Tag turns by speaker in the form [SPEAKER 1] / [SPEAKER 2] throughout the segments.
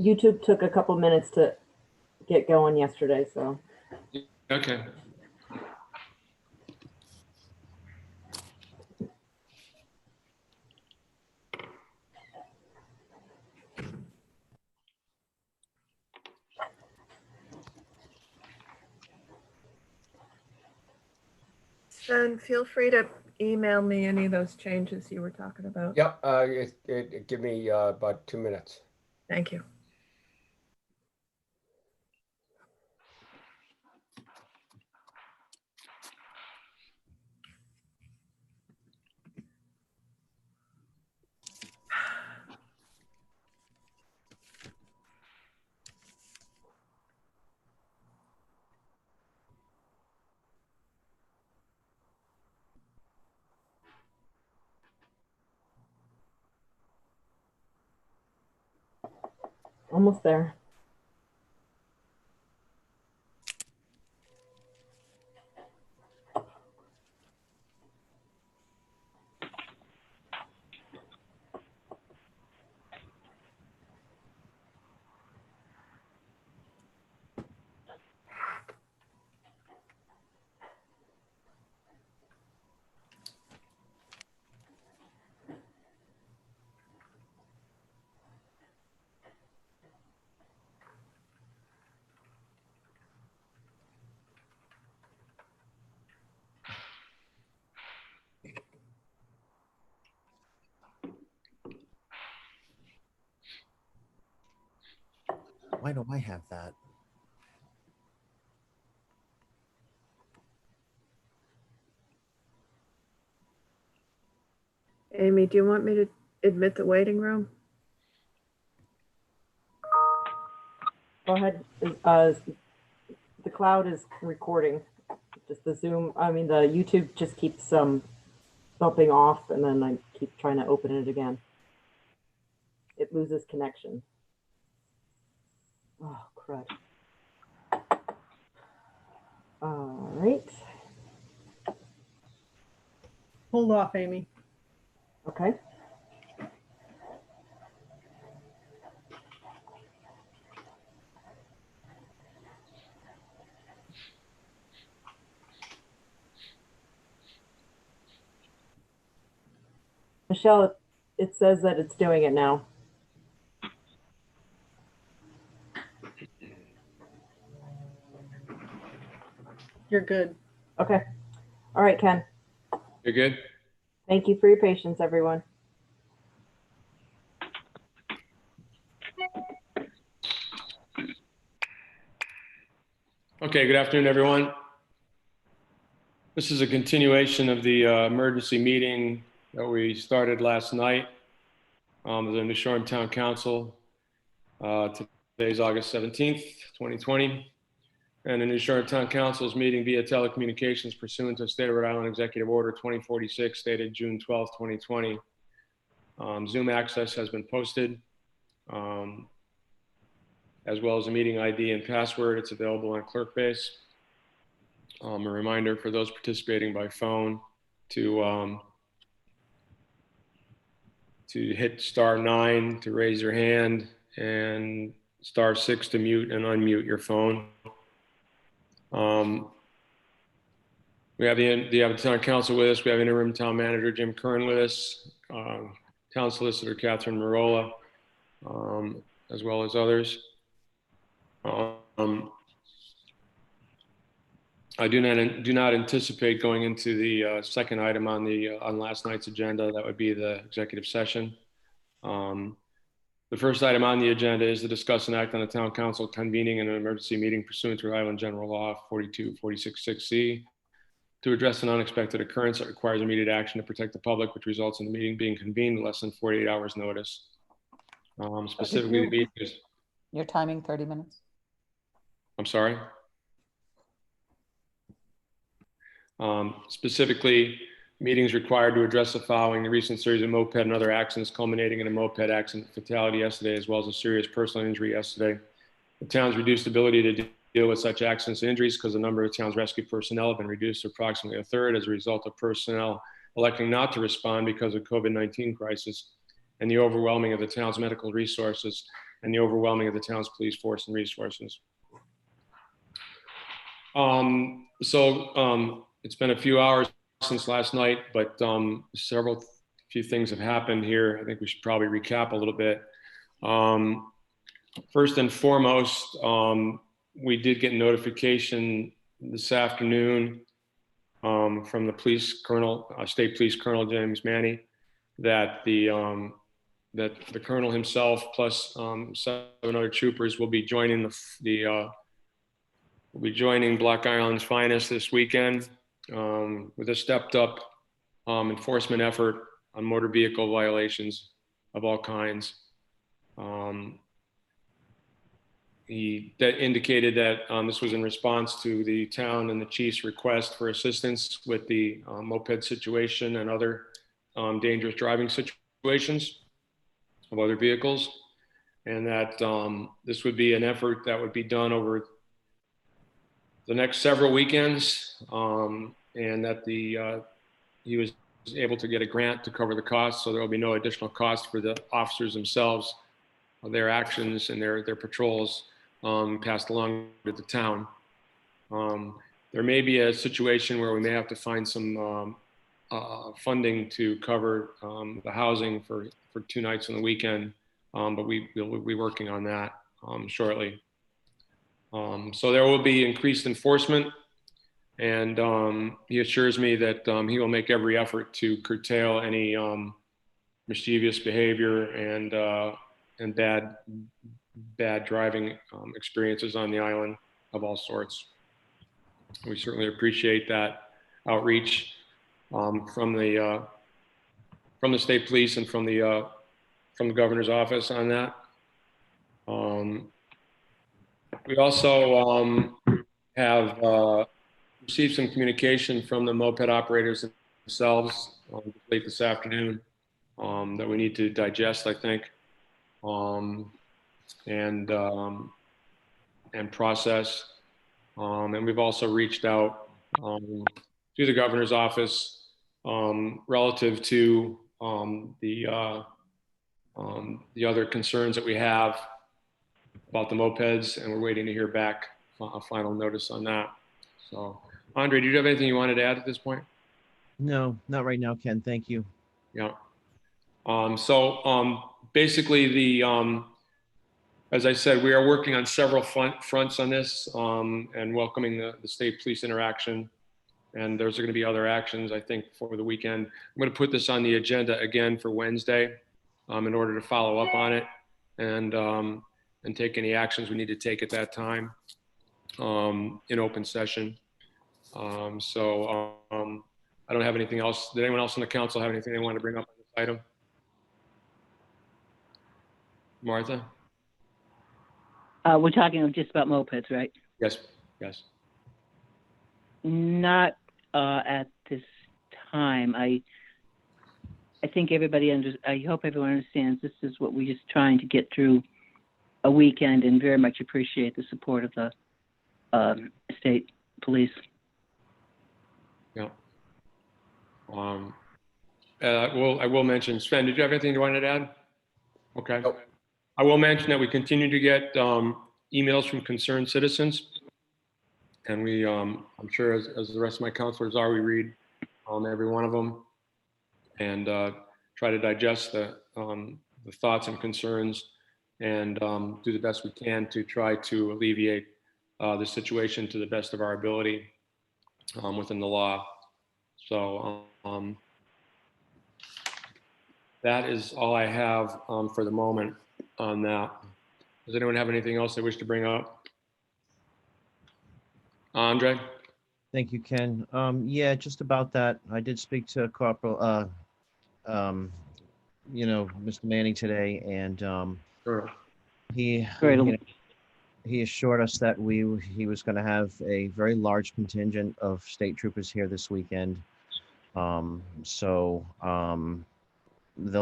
[SPEAKER 1] YouTube took a couple minutes to get going yesterday, so.
[SPEAKER 2] Okay.
[SPEAKER 3] Sven, feel free to email me any of those changes you were talking about.
[SPEAKER 4] Yep, give me about 2 minutes.
[SPEAKER 3] Thank you.
[SPEAKER 1] Almost there.
[SPEAKER 5] Why don't I have that?
[SPEAKER 3] Amy, do you want me to admit the waiting room?
[SPEAKER 1] Go ahead. The cloud is recording. Just the Zoom, I mean, the YouTube just keeps bumping off, and then I keep trying to open it again. It loses connection. Oh, crud. All right.
[SPEAKER 6] Hold off, Amy.
[SPEAKER 1] Okay. Michelle, it says that it's doing it now.
[SPEAKER 6] You're good.
[SPEAKER 1] Okay. All right, Ken.
[SPEAKER 2] You're good?
[SPEAKER 1] Thank you for your patience, everyone.
[SPEAKER 2] Okay, good afternoon, everyone. This is a continuation of the emergency meeting that we started last night of the New Shoreham Town Council. Today's August 17th, 2020. And the New Shoreham Town Council is meeting via telecommunications pursuant to State of Rhode Island Executive Order 2046, dated June 12th, 2020. Zoom access has been posted, as well as a meeting ID and password. It's available on ClerkBase. A reminder for those participating by phone to hit *9 to raise your hand and *6 to mute and unmute your phone. We have the town council with us. We have interim town manager Jim Kern with us, town solicitor Catherine Marola, as well as others. I do not anticipate going into the second item on last night's agenda. That would be the executive session. The first item on the agenda is to discuss and act on the town council convening an emergency meeting pursuant to Rhode Island General Law 42466C to address an unexpected occurrence that requires immediate action to protect the public, which results in the meeting being convened in less than 48 hours notice. Specifically, the meeting is...
[SPEAKER 7] Your timing, 30 minutes.
[SPEAKER 2] I'm sorry? Specifically, meetings required to address the following: the recent series of moped and other accidents culminating in a moped accident fatality yesterday, as well as a serious personal injury yesterday. The town's reduced ability to deal with such accidents and injuries because the number of town's rescue personnel have been reduced to approximately a third as a result of personnel electing not to respond because of COVID-19 crisis. and the overwhelming of the town's medical resources and the overwhelming of the town's police force and resources. It's been a few hours since last night, but few things have happened here. I think we should probably recap a little bit. First and foremost, we did get notification this afternoon from the police colonel, State Police Colonel James Manny, that the colonel himself plus 7 other troopers will be joining Block Island's finest this weekend with a stepped up enforcement effort on motor vehicle violations of all kinds. He indicated that this was in response to the town and the chief's request for assistance with the moped situation and other dangerous driving situations of other vehicles, and that this would be an effort that would be done over the next several weekends, and that he was able to get a grant to cover the costs, so there will be no additional cost for the officers themselves, their actions and their patrols passed along to the town. There may be a situation where we may have to find some funding to cover the housing for 2 nights on the weekend, but we'll be working on that shortly. So there will be increased enforcement, and he assures me that he will make every effort to curtail any mischievous behavior and bad driving experiences on the island of all sorts. We certainly appreciate that outreach from the state police and from the governor's office on that. We also have received some communication from the moped operators themselves late this afternoon that we need to digest, I think, and process. And we've also reached out to the governor's office relative to the other concerns that we have about the mopeds, and we're waiting to hear back a final notice on that. So, Andre, do you have anything you wanted to add at this point?
[SPEAKER 5] No, not right now, Ken. Thank you.
[SPEAKER 2] Yeah. Basically, as I said, we are working on several fronts on this and welcoming the state police interaction. And there's going to be other actions, I think, for the weekend. I'm going to put this on the agenda again for Wednesday in order to follow up on it and take any actions we need to take at that time in open session. I don't have anything else. Did anyone else on the council have anything they want to bring up on this item? Martha?
[SPEAKER 8] We're talking just about mopeds, right?
[SPEAKER 2] Yes, yes.
[SPEAKER 8] Not at this time. I think everybody I hope everyone understands this is what we're just trying to get through a weekend, and very much appreciate the support of the state police.
[SPEAKER 2] Yeah. I will mention, Sven, did you have anything you wanted to add? Okay.
[SPEAKER 4] Nope.
[SPEAKER 2] I will mention that we continue to get emails from concerned citizens. And we, I'm sure as the rest of my counselors are, we read every one of them and try to digest the thoughts and concerns and do the best we can to try to alleviate the situation to the best of our ability within the law. So that is all I have for the moment on that. Does anyone have anything else they wish to bring up? Andre?
[SPEAKER 5] Thank you, Ken. Yeah, just about that. I did speak to Corporal, Mr. Manning today, and
[SPEAKER 2] Sure.
[SPEAKER 5] he assured us that he was going to have a very large contingent of state troopers here this weekend. They'll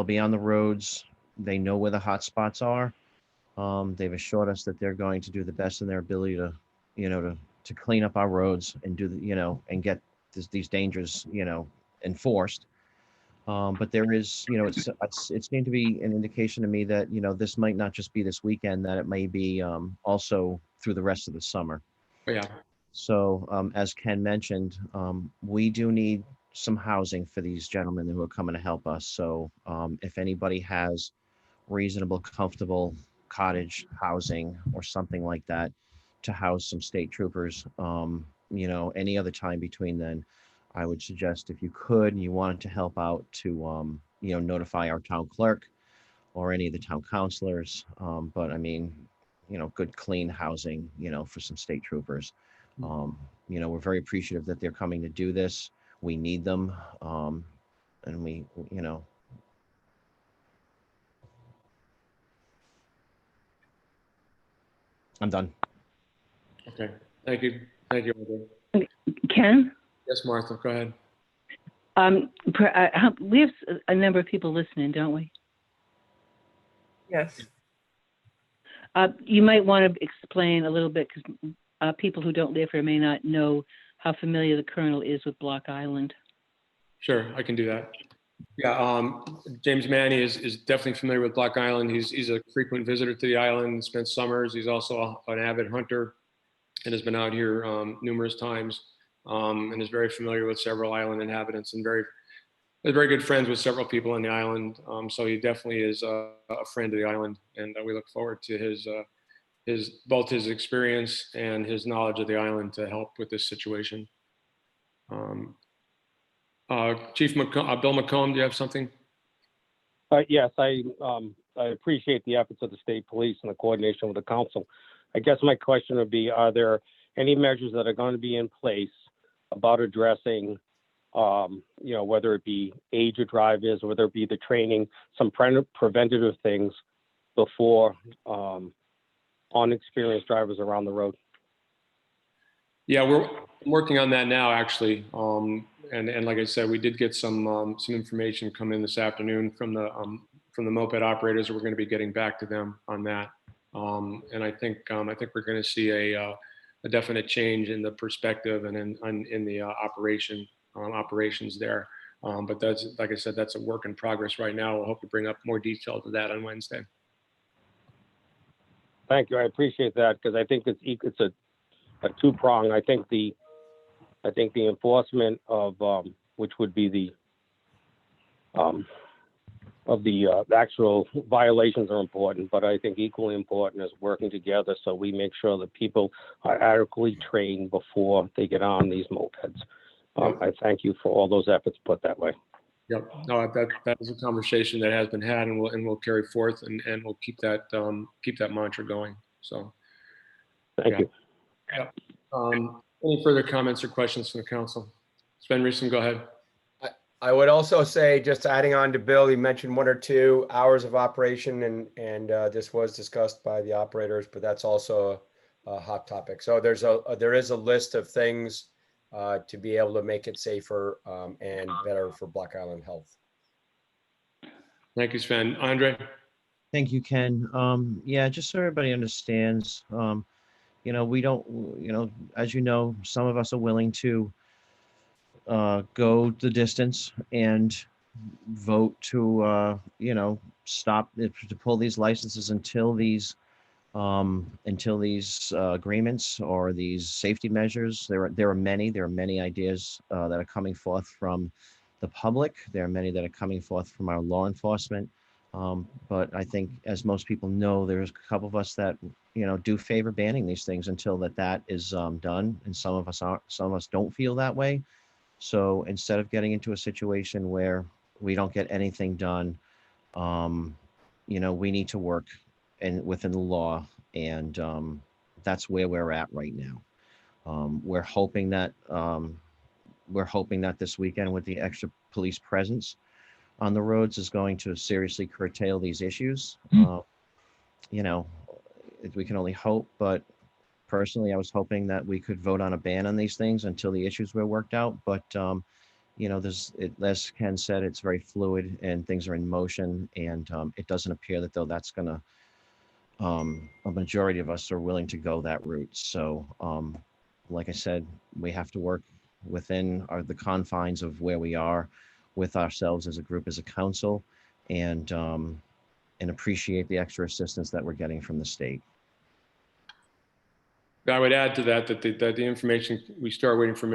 [SPEAKER 5] be on the roads. They know where the hot spots are. They've assured us that they're going to do the best in their ability to clean up our roads and do and get these dangers, enforced. But there is, it seemed to be an indication to me that, this might not just be this weekend, that it may be also through the rest of the summer.
[SPEAKER 2] But yeah,
[SPEAKER 5] So as Ken mentioned, we do need some housing for these gentlemen who are coming to help us. So if anybody has reasonable, comfortable cottage housing or something like that to house some state troopers, any other time between then, I would suggest if you could and you wanted to help out to, notify our town clerk or any of the town councilors. But I mean, good, clean housing, for some state troopers. We're very appreciative that they're coming to do this. We need them. And we, I'm done.
[SPEAKER 2] okay. Thank you. Thank you, Andre.
[SPEAKER 8] Ken?
[SPEAKER 2] Yes, Martha, go ahead.
[SPEAKER 8] We have a number of people listening, don't we?
[SPEAKER 3] Yes.
[SPEAKER 8] You might want to explain a little bit, because people who don't live here may not know how familiar the Colonel is with Block Island.
[SPEAKER 2] Sure, I can do that. Yeah, James Manny is definitely familiar with Block Island. He's a frequent visitor to the island, spent summers. He's also an avid hunter and has been out here numerous times, and is very familiar with several island inhabitants and very good friends with several people on the island. So he definitely is a friend of the island, and we look forward to both his experience and his knowledge of the island to help with this situation. Chief Bill McComb, do you have something?
[SPEAKER 9] Yes, I appreciate the efforts of the state police and the coordination with the council. I guess my question would be, are there any measures that are going to be in place about addressing, whether it be age of drivers, whether it be the training, some preventative things before unexperienced drivers around the road?
[SPEAKER 2] Yeah, we're working on that now, actually. And like I said, we did get some information come in this afternoon from the moped operators. We're going to be getting back to them on that. And I think we're going to see a definite change in the perspective and in the operations there. But that's, like I said, that's a work in progress right now. We'll hope to bring up more detail to that on Wednesday.
[SPEAKER 9] Thank you. I appreciate that, because I think it's a two-prong. I think the enforcement of which would be the actual violations are important, but I think equally important is working together so we make sure that people are adequately trained before they get on these mopeds. I thank you for all those efforts put that way.
[SPEAKER 2] Yep. No, that is a conversation that has been had, and we'll carry forth, and we'll keep that mantra going. So,
[SPEAKER 9] Thank you.
[SPEAKER 2] Yeah. Any further comments or questions from the council? Sven Riesen, go ahead.
[SPEAKER 4] I would also say, just adding on to Bill, he mentioned 1 or 2 hours of operation, and this was discussed by the operators, but that's also a hot topic. So there is a list of things to be able to make it safer and better for Block Island health.
[SPEAKER 2] Thank you, Sven. Andre?
[SPEAKER 5] Thank you, Ken. Yeah, just so everybody understands, we don't, as you know, some of us are willing to go the distance and vote to, stop, to pull these licenses until these agreements or these safety measures. There are many ideas that are coming forth from the public. There are many that are coming forth from our law enforcement. But I think, as most people know, there's a couple of us that, do favor banning these things until that is done. And some of us don't feel that way. So instead of getting into a situation where we don't get anything done, we need to work within the law, and that's where we're at right now. We're hoping that this weekend, with the extra police presence on the roads, is going to seriously curtail these issues. We can only hope, but personally, I was hoping that we could vote on a ban on these things until the issues were worked out. But as Ken said, it's very fluid and things are in motion, and it doesn't appear that that's gonna. A majority of us are willing to go that route. So, like I said, we have to work within the confines of where we are. with ourselves as a group, as a council, and appreciate the extra assistance that we're getting from the state.
[SPEAKER 2] I would add to that that the information, we start waiting for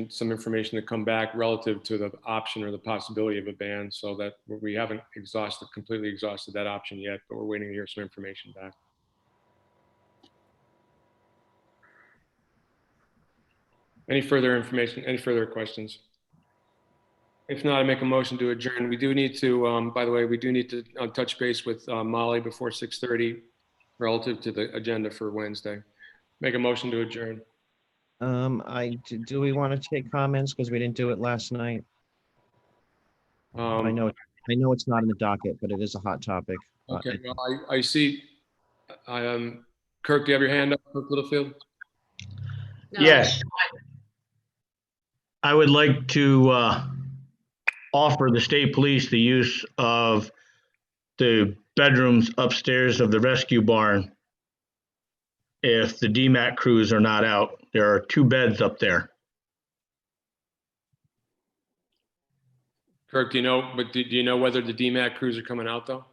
[SPEAKER 2] some information to come back relative to the option or the possibility of a ban, so that we haven't completely exhausted that option yet, but we're waiting to hear some information back. Any further information, any further questions? If not, I make a motion to adjourn. We do need to, by the way, we do need to touch base with Molly before 6:30 relative to the agenda for Wednesday. Make a motion to adjourn.
[SPEAKER 5] Do we want to take comments because we didn't do it last night? I know it's not in the docket, but it is a hot topic.
[SPEAKER 2] Okay, well, I see, Kirk, do you have your hand up, Kirk Littlefield?
[SPEAKER 10] Yes. I would like to offer the state police the use of the bedrooms upstairs of the rescue barn if the DMAC crews are not out. There are 2 beds up there.
[SPEAKER 2] Kirk, do you know whether the DMAC crews are coming out though?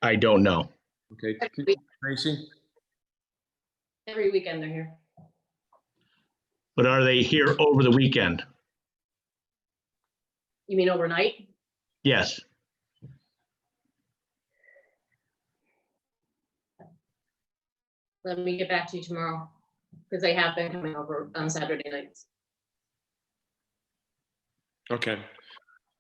[SPEAKER 10] I don't know.
[SPEAKER 2] Okay, Tracy?
[SPEAKER 11] Every weekend they're here.
[SPEAKER 10] But are they here over the weekend?
[SPEAKER 11] You mean overnight?
[SPEAKER 10] Yes.
[SPEAKER 11] Let me get back to you tomorrow, because they have been coming over on Saturday nights.
[SPEAKER 2] Okay.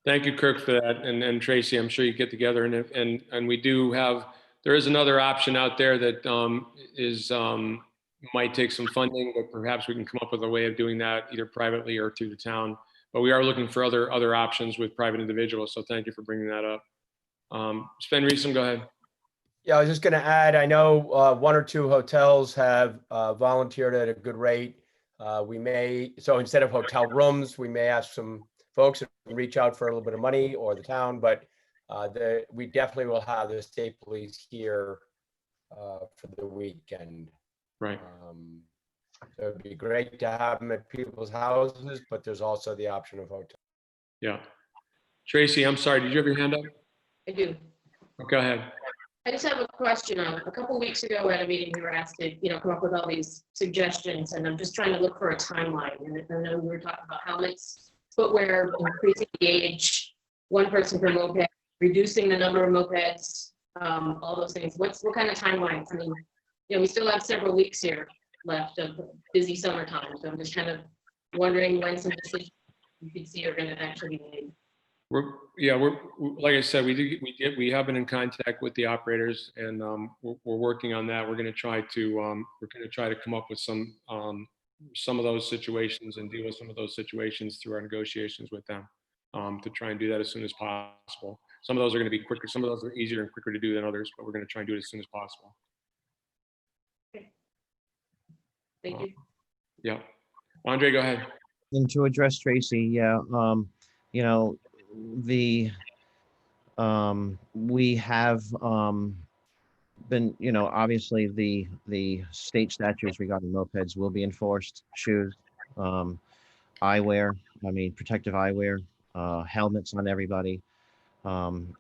[SPEAKER 2] Thank you, Kirk, for that. And Tracy, I'm sure you get together and we do have, there is another option out there that might take some funding, but perhaps we can come up with a way of doing that either privately or through the town. But we are looking for other options with private individuals. So thank you for bringing that up. Sven Reesum, go ahead.
[SPEAKER 4] Yeah, I was just going to add, I know 1 or 2 hotels have volunteered at a good rate. So instead of hotel rooms, we may ask some folks to reach out for a little bit of money, or the town, but we definitely will have the state police here for the weekend.
[SPEAKER 2] Right.
[SPEAKER 4] So it'd be great to have them at people's houses, but there's also the option of hotel.
[SPEAKER 2] Yeah. Tracy, I'm sorry, did you have your hand up?
[SPEAKER 11] I do.
[SPEAKER 2] Go ahead.
[SPEAKER 11] I just have a question. A couple weeks ago at a meeting, we were asked to, come up with all these suggestions, and I'm just trying to look for a timeline. And I know we were talking about helmets, footwear, increasing the age, 1 person per moped, reducing the number of mopeds, all those things. What kind of timelines? I mean, we still have several weeks here left of busy summertime, so I'm just kind of wondering when some decisions you could see are going to actually be made.
[SPEAKER 2] We're like I said, we have been in contact with the operators, and we're working on that. We're going to try to come up with some of those situations and deal with some of those situations through our negotiations with them, to try and do that as soon as possible. Some of those are going to be quicker. Some of those are easier and quicker to do than others, but we're going to try and do it as soon as possible.
[SPEAKER 11] Thank you.
[SPEAKER 2] Yeah. Andre, go ahead.
[SPEAKER 5] And to address Tracy, we have been, obviously the state statutes regarding mopeds will be enforced. Shoes, eyewear, protective eyewear, helmets on everybody.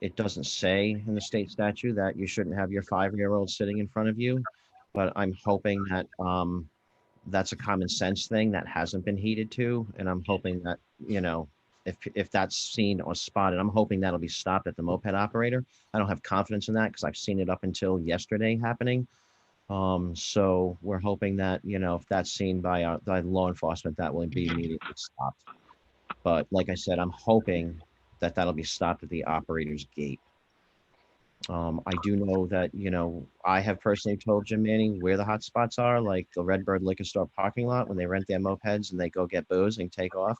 [SPEAKER 5] It doesn't say in the state statute that you shouldn't have your 5-year-old sitting in front of you, but I'm hoping that that's a common sense thing that hasn't been heeded to, and I'm hoping that, if that's seen or spotted, I'm hoping that'll be stopped at the moped operator. I don't have confidence in that because I've seen it up until yesterday happening. So we're hoping that, if that's seen by law enforcement, that will be immediately stopped. But like I said, I'm hoping that that'll be stopped at the operator's gate. I do know that, I have personally told Jim Manning where the hot spots are, like the Redbird Liquor Store parking lot when they rent their mopeds and they go get booze and take off.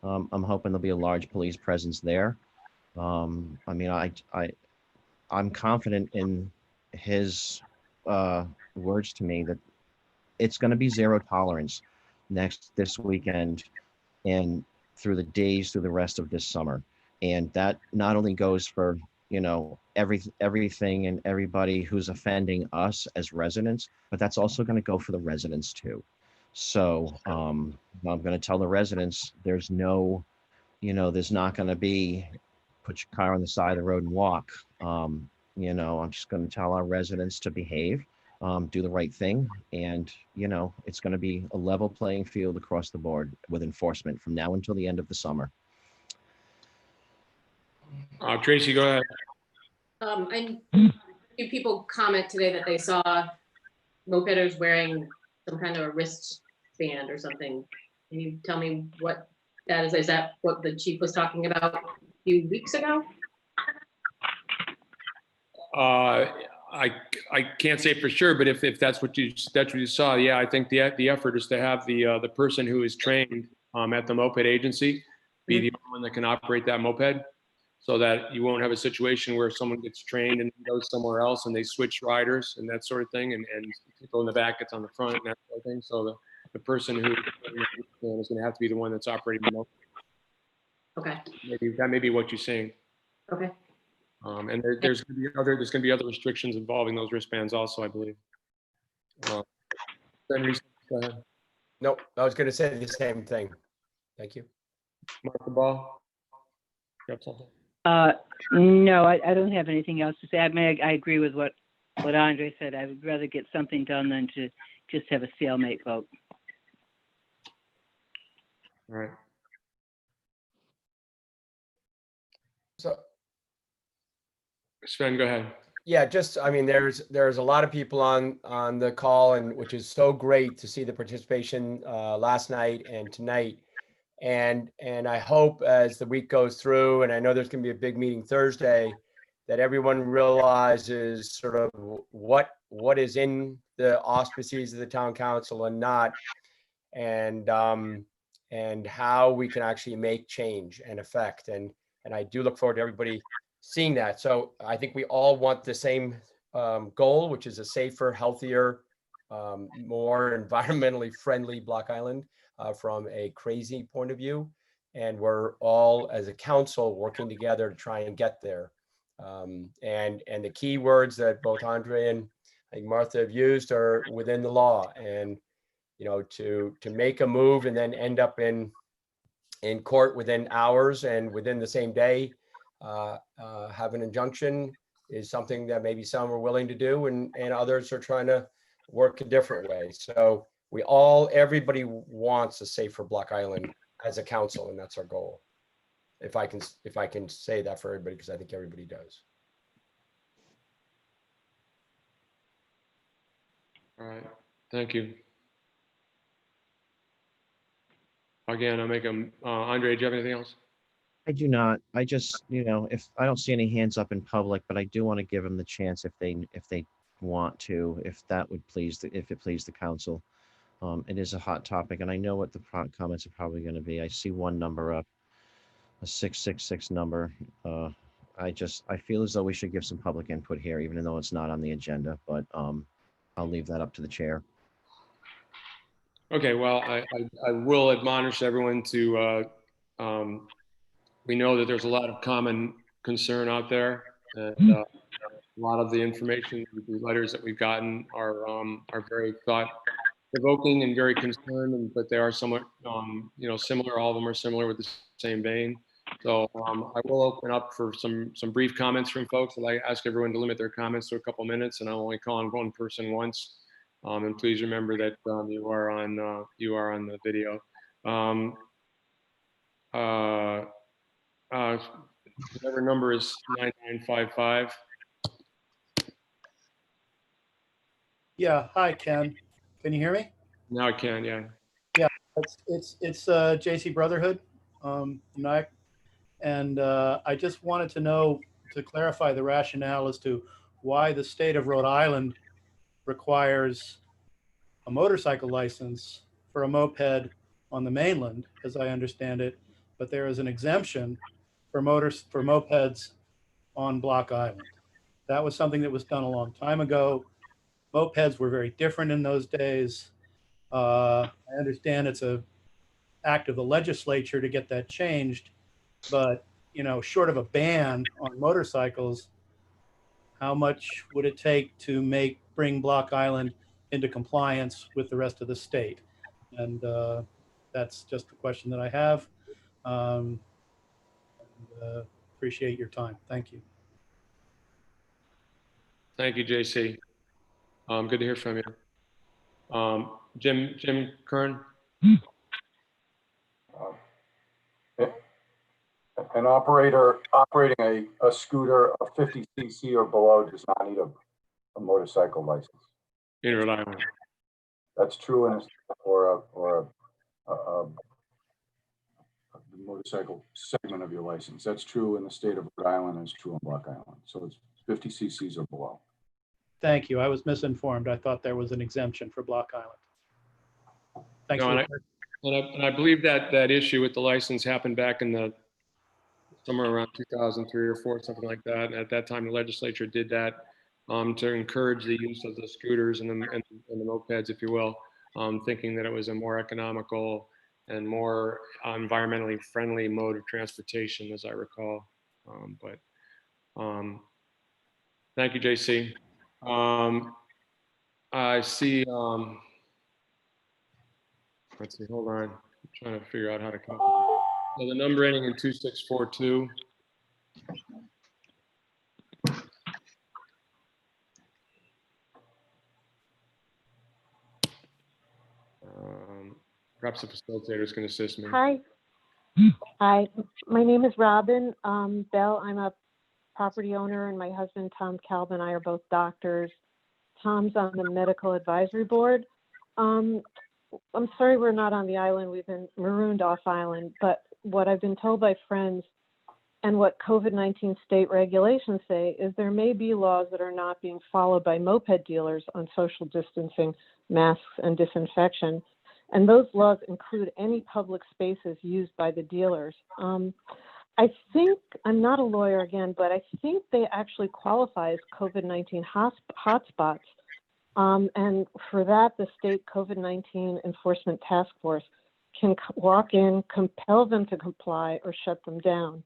[SPEAKER 5] I'm hoping there'll be a large police presence there. I'm confident in his words to me that it's going to be zero tolerance this weekend and through the rest of this summer. And that not only goes for, everything and everybody who's offending us as residents, but that's also going to go for the residents too. So I'm going to tell the residents there's no there's not going to be put your car on the side of the road and walk. I'm just going to tell our residents to behave, do the right thing. And, it's going to be a level playing field across the board with enforcement from now until the end of the summer.
[SPEAKER 2] Tracy, go ahead.
[SPEAKER 11] I few people comment today that they saw mopeders wearing some kind of a wristband or something. Can you tell me what that is? Is that what the chief was talking about a few weeks ago?
[SPEAKER 2] I can't say for sure, but if that's what you saw, yeah, I think the effort is to have the person who is trained at the moped agency be the only one that can operate that moped, so that you won't have a situation where someone gets trained and goes somewhere else and they switch riders and that sort of thing, and people in the back gets on the front and that sort of thing. So the person who is going to have to be the one that's operating the moped.
[SPEAKER 11] Okay.
[SPEAKER 2] Maybe that may be what you're saying.
[SPEAKER 11] Okay.
[SPEAKER 2] And there's going to be other restrictions involving those wristbands also, I believe. Henry, go ahead.
[SPEAKER 4] Nope, I was going to say the same thing. Thank you.
[SPEAKER 2] Martha Ball, you have something?
[SPEAKER 8] No, I don't have anything else to say. I mean, I agree with what Andre said. I would rather get something done than to just have a stalemate vote.
[SPEAKER 2] All right.
[SPEAKER 4] So,
[SPEAKER 2] Sven, go ahead.
[SPEAKER 4] yeah, I mean, there's a lot of people on the call, and which is so great to see the participation last night and tonight. And I hope as the week goes through, and I know there's going to be a big meeting Thursday, that everyone realizes sort of what is in the auspices of the town council and not, and how we can actually make change and effect. And I do look forward to everybody seeing that. So I think we all want the same goal, which is a safer, healthier, more environmentally friendly Block Island. From a crazy point of view, and we're all as a council working together to try and get there. And the key words that both Andre and I think Martha have used are within the law, and to make a move and then end up in court within hours and within the same day, have an injunction is something that maybe some are willing to do, and others are trying to work a different way. So everybody wants a safer Block Island as a council, and that's our goal. If I can say that for everybody, because I think everybody does.
[SPEAKER 2] All right, thank you. Again, I'll make them. Andre, do you have anything else?
[SPEAKER 5] I do not. I just, if I don't see any hands up in public, but I do want to give them the chance if they want to, if it please the council. It is a hot topic, and I know what the comments are probably going to be. I see one number up, a 666 number. I feel as though we should give some public input here, even though it's not on the agenda, but I'll leave that up to the chair.
[SPEAKER 2] Okay, well, I will admonish everyone to, we know that there's a lot of common concern out there, and a lot of the information, the letters that we've gotten are very thought-provoking and very concerned, but they are somewhat, similar. All of them are similar with the same vein. So I will open up for some brief comments from folks. I'd like to ask everyone to limit their comments to a couple minutes, and I'll only call on one person once. And please remember that you are on the video. Whatever number is 9955.
[SPEAKER 12] Yeah, hi Ken. Can you hear me?
[SPEAKER 2] Now I can, yeah.
[SPEAKER 12] Yeah, it's JC Brotherhood, Nyack, and I just wanted to clarify the rationale as to why the state of Rhode Island requires a motorcycle license for a moped on the mainland, as I understand it, but there is an exemption for mopeds on Block Island. That was something that was done a long time ago. Mopeds were very different in those days. I understand it's an act of the legislature to get that changed, but short of a ban on motorcycles, how much would it take to bring Block Island into compliance with the rest of the state? And that's just the question that I have. Appreciate your time. Thank you.
[SPEAKER 2] Thank you, JC. Good to hear from you. Jim Kern?
[SPEAKER 13] An operator operating a scooter of 50 cc or below does not need a motorcycle license.
[SPEAKER 2] In Rhode Island.
[SPEAKER 13] That's true in a motorcycle segment of your license. That's true in the state of Rhode Island and it's true in Block Island. So it's 50 cc's or below.
[SPEAKER 12] Thank you. I was misinformed. I thought there was an exemption for Block Island. Thanks.
[SPEAKER 2] No, and I believe that issue with the license happened back in somewhere around 2003 or 4, something like that. And at that time, the legislature did that to encourage the use of the scooters and the mopeds, if you will, thinking that it was a more economical and more environmentally friendly mode of transportation, as I recall. Thank you, JC. I see. Let's see. Hold on. I'm trying to figure out how to copy. So the number ending in 2642. Perhaps the facilitator can assist me.
[SPEAKER 14] Hi. Hi. My name is Robin Bell. I'm a property owner, and my husband, Tom Calvin, and I are both doctors. Tom's on the medical advisory board. I'm sorry we're not on the island. We've been marooned off island, but what I've been told by friends and what COVID-19 state regulations say is there may be laws that are not being followed by moped dealers on social distancing, masks, and disinfection. And those laws include any public spaces used by the dealers. I think, I'm not a lawyer again, but I think they actually qualify as COVID-19 hotspots. And for that, the state COVID-19 enforcement task force can walk in, compel them to comply, or shut them down.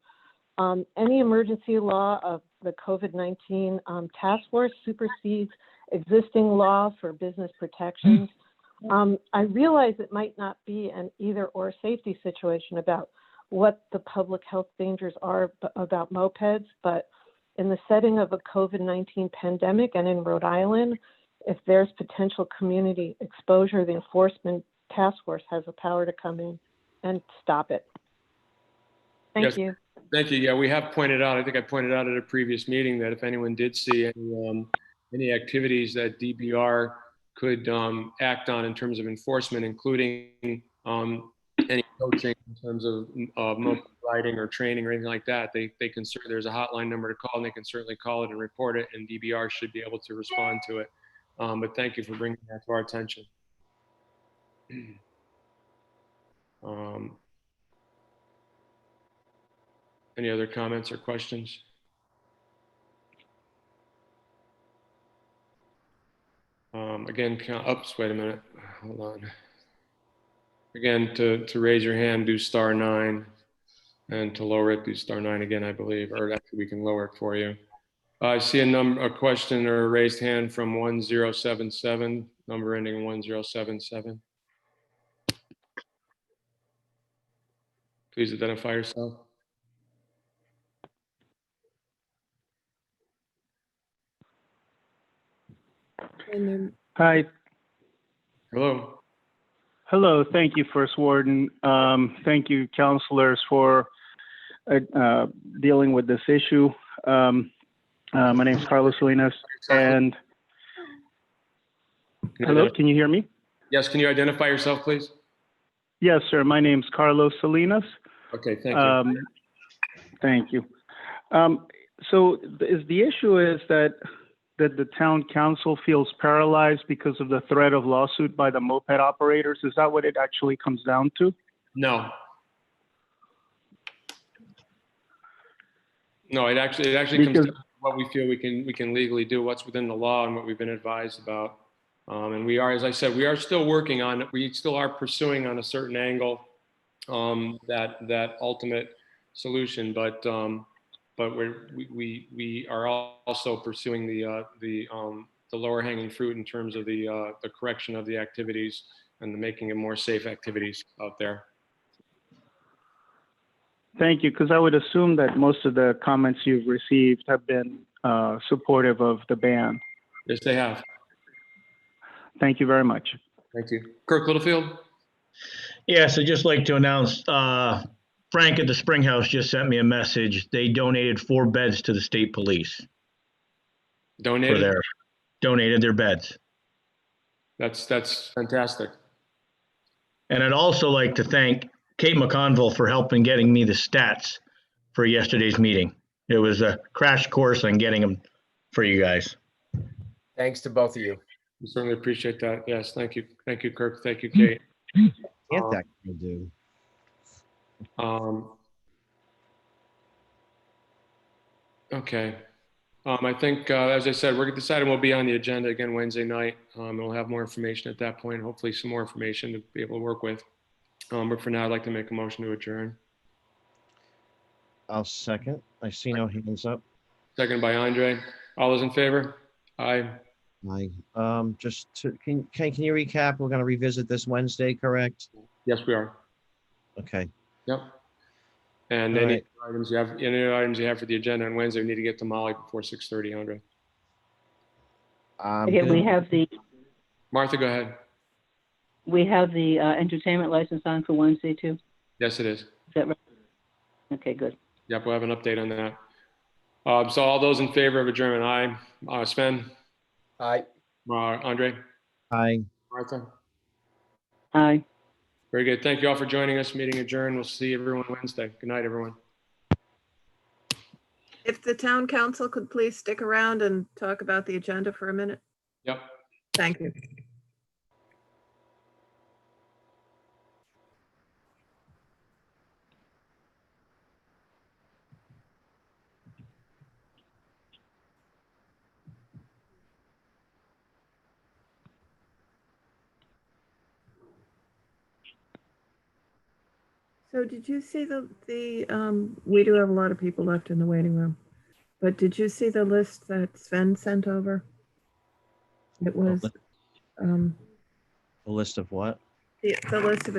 [SPEAKER 14] Any emergency law of the COVID-19 task force supersedes existing law for business protections. I realize it might not be an either or safety situation about what the public health dangers are about mopeds, but in the setting of a COVID-19 pandemic and in Rhode Island, if there's potential community exposure, the enforcement task force has the power to come in and stop it. Thank you.
[SPEAKER 2] Thank you. Yeah, we have pointed out, I think I pointed out at a previous meeting that if anyone did see any activities that DBR could act on in terms of enforcement, including any coaching in terms of moped riding or training or anything like that, they can there's a hotline number to call and they can certainly call it and report it, and DBR should be able to respond to it. But thank you for bringing that to our attention. Any other comments or questions? Again, oops, wait a minute, hold on. Again, to raise your hand, do *9, and to lower it, do *9 again, I believe, or actually we can lower it for you. I see a question or a raised hand from 1077, number ending 1077. Please identify yourself.
[SPEAKER 15] Hi.
[SPEAKER 2] Hello.
[SPEAKER 15] Hello. Thank you, First Warden. Thank you, counselors, for dealing with this issue. My name is Carlos Salinas, and hello, can you hear me?
[SPEAKER 2] Yes, can you identify yourself, please?
[SPEAKER 15] Yes, sir. My name is Carlos Salinas.
[SPEAKER 2] Okay, thank you.
[SPEAKER 15] Thank you. So the issue is that the town council feels paralyzed because of the threat of lawsuit by the moped operators. Is that what it actually comes down to?
[SPEAKER 2] No. No, it actually comes down to what we feel we can legally do, what's within the law, and what we've been advised about. And we are, as I said, we are still working on it. We still are pursuing on a certain angle that ultimate solution, but we are also pursuing the lower hanging fruit in terms of the correction of the activities and the making of more safe activities out there.
[SPEAKER 15] Thank you, because I would assume that most of the comments you've received have been supportive of the ban.
[SPEAKER 2] Yes, they have.
[SPEAKER 15] Thank you very much.
[SPEAKER 2] Thank you. Kirk Littlefield?
[SPEAKER 10] Yes, I'd just like to announce, Frank at the Spring House just sent me a message. They donated 4 beds to the state police
[SPEAKER 2] Donated?
[SPEAKER 10] donated their beds.
[SPEAKER 2] That's fantastic.
[SPEAKER 10] And I'd also like to thank Kate McConville for helping getting me the stats for yesterday's meeting. It was a crash course on getting them for you guys.
[SPEAKER 4] Thanks to both of you.
[SPEAKER 2] We certainly appreciate that. Yes, thank you. Thank you, Kirk. Thank you, Kate.
[SPEAKER 5] Can't that guy do?
[SPEAKER 2] Okay. I think, as I said, we're deciding we'll be on the agenda again Wednesday night. And we'll have more information at that point, hopefully some more information to be able to work with. But for now, I'd like to make a motion to adjourn.
[SPEAKER 5] I'll second. I see no hands up.
[SPEAKER 2] Second by Andre. All those in favor? Aye.
[SPEAKER 5] Aye. Can you recap? We're gonna revisit this Wednesday, correct?
[SPEAKER 2] Yes, we are.
[SPEAKER 5] Okay.
[SPEAKER 2] Yep. And
[SPEAKER 5] All
[SPEAKER 2] any
[SPEAKER 5] right.
[SPEAKER 2] items you have for the agenda on Wednesday, we need to get to Molly before 6:30, Andre.
[SPEAKER 5] I'm
[SPEAKER 8] Okay, we
[SPEAKER 5] good.
[SPEAKER 8] have the,
[SPEAKER 2] Martha, go ahead.
[SPEAKER 8] entertainment license on for Wednesday too?
[SPEAKER 2] Yes, it is.
[SPEAKER 8] Is that right? Okay, good.
[SPEAKER 2] Yep, we'll have an update on that. So all those in favor of adjournment, aye. Sven?
[SPEAKER 4] Aye.
[SPEAKER 2] Andre?
[SPEAKER 5] Aye.
[SPEAKER 2] Martha?
[SPEAKER 8] Aye.
[SPEAKER 2] Very good. Thank you all for joining us. Meeting adjourned. We'll see everyone Wednesday. Good night, everyone.
[SPEAKER 3] If the town council could please stick around and talk about the agenda for a minute.
[SPEAKER 2] Yep.
[SPEAKER 3] Thank you. So did you see we do have a lot of people left in the waiting room, but did you see the list that Sven sent over? It was,
[SPEAKER 5] A list of what?
[SPEAKER 3] the list of